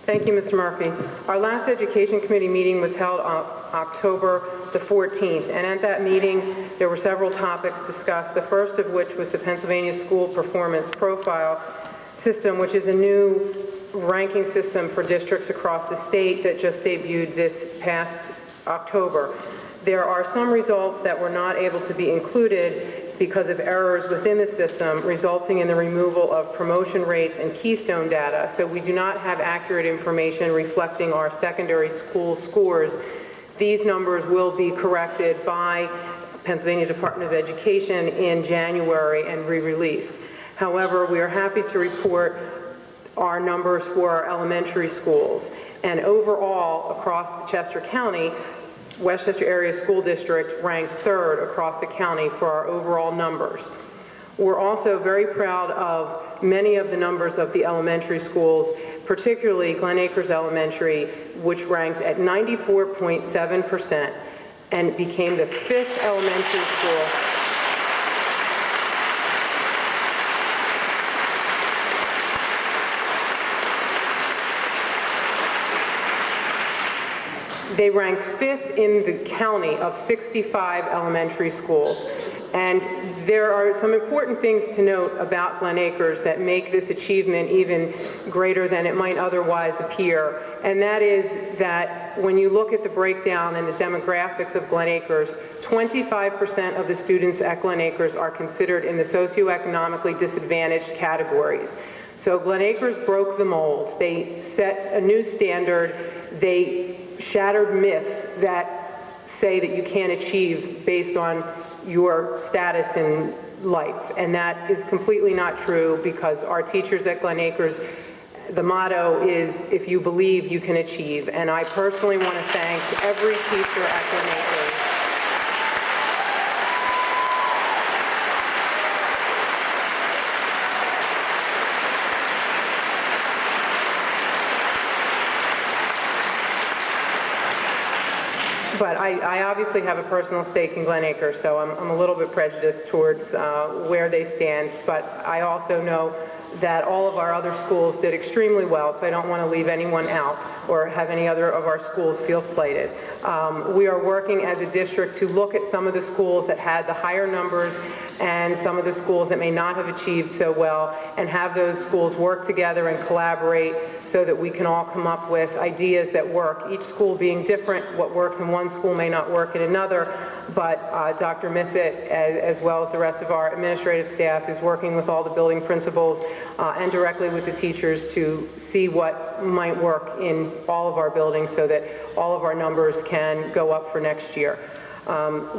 Thank you, Mr. Murphy. Our last Education Committee meeting was held on October the 14th, and at that meeting there were several topics discussed, the first of which was the Pennsylvania School Performance Profile System, which is a new ranking system for districts across the state that just debuted this past October. There are some results that were not able to be included because of errors within the system, resulting in the removal of promotion rates and keystone data. So we do not have accurate information reflecting our secondary school scores. These numbers will be corrected by Pennsylvania Department of Education in January and re-released. However, we are happy to report our numbers for our elementary schools. And overall, across Chester County, Westchester Area School District ranked 3rd across the county for our overall numbers. We're also very proud of many of the numbers of the elementary schools, particularly Glen Acres Elementary, which ranked at 94.7% and became the 5th elementary school. They ranked 5th in the county of 65 elementary schools. And there are some important things to note about Glen Acres that make this achievement even greater than it might otherwise appear. And that is that when you look at the breakdown and the demographics of Glen Acres, 25% of the students at Glen Acres are considered in the socioeconomically disadvantaged categories. So Glen Acres broke the mold. They set a new standard. They shattered myths that say that you can't achieve based on your status in life. And that is completely not true, because our teachers at Glen Acres, the motto is, if you believe, you can achieve. And I personally want to thank every teacher at Glen Acres. But I obviously have a personal stake in Glen Acres, so I'm a little bit prejudiced towards where they stand. But I also know that all of our other schools did extremely well, so I don't want to leave anyone out or have any other of our schools feel slighted. We are working as a district to look at some of the schools that had the higher numbers and some of the schools that may not have achieved so well, and have those schools work together and collaborate so that we can all come up with ideas that work. Each school being different, what works in one school may not work in another, but Dr. Missett, as well as the rest of our administrative staff, is working with all the building principals and directly with the teachers to see what might work in all of our buildings so that all of our numbers can go up for next year.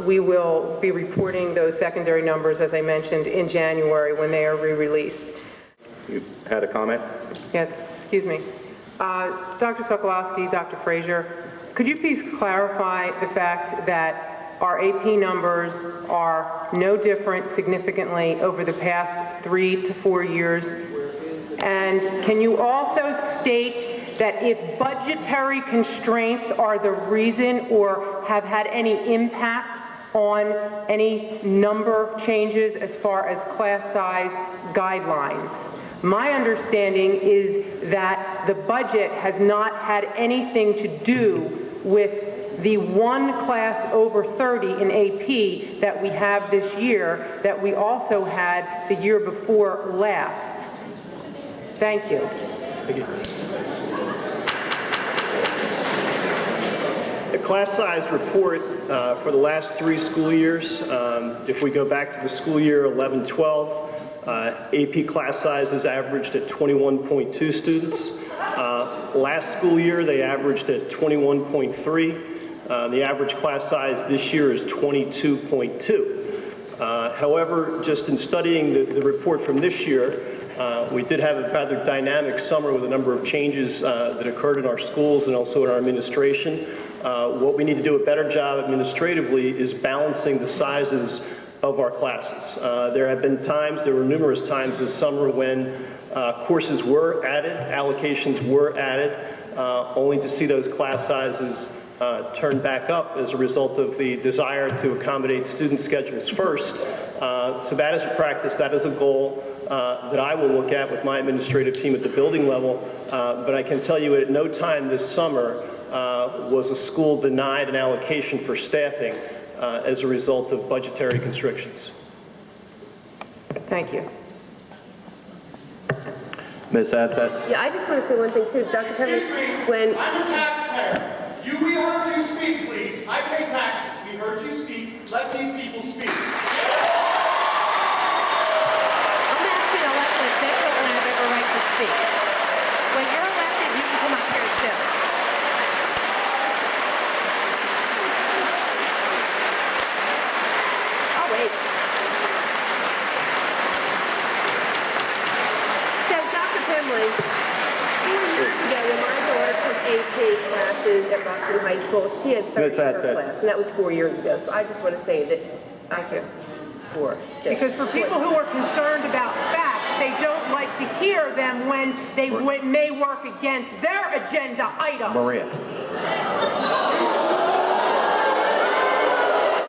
We will be reporting those secondary numbers, as I mentioned, in January when they are re-released. You had a comment? Yes, excuse me. Dr. Sokolowski, Dr. Frazier, could you please clarify the fact that our AP numbers are no different significantly over the past 3 to 4 years? And can you also state that if budgetary constraints are the reason or have had any impact on any number changes as far as class size guidelines? My understanding is that the budget has not had anything to do with the one class over 30 in AP that we have this year that we also had the year before last. Thank you. Thank you. The class size report for the last 3 school years, if we go back to the school year 11-12, AP class sizes averaged at 21.2 students. Last school year, they averaged at 21.3. The average class size this year is 22.2. However, just in studying the report from this year, we did have a rather dynamic summer with a number of changes that occurred in our schools and also in our administration. What we need to do a better job administratively is balancing the sizes of our classes. There were numerous times this summer when courses were added, allocations were added, only to see those class sizes turn back up as a result of the desire to accommodate student schedules first. So that is a practice, that is a goal that I will look at with my administrative team at the building level, but I can tell you at no time this summer was a school denied an allocation for staffing as a result of budgetary constrictions. Thank you. Ms. Hadsad? Yeah, I just want to say one thing too, Dr. Pimley, Excuse me, when, I'm a taxpayer. We heard you speak, please. I pay taxes. We heard you speak. Let these people speak. I'm asking elected officials and have every right to speak. When you're elected, you can come up here too. I'll wait. so Dr. Pimley, a few years ago, when my daughter took AP classes at Boston High School, she had 30 Ms. in her Hadsad. class, and that was 4 years ago. So I just want to say that I can't see this for. Because for people who are concerned about facts, they don't like to hear them when they may work against their agenda item. Maria?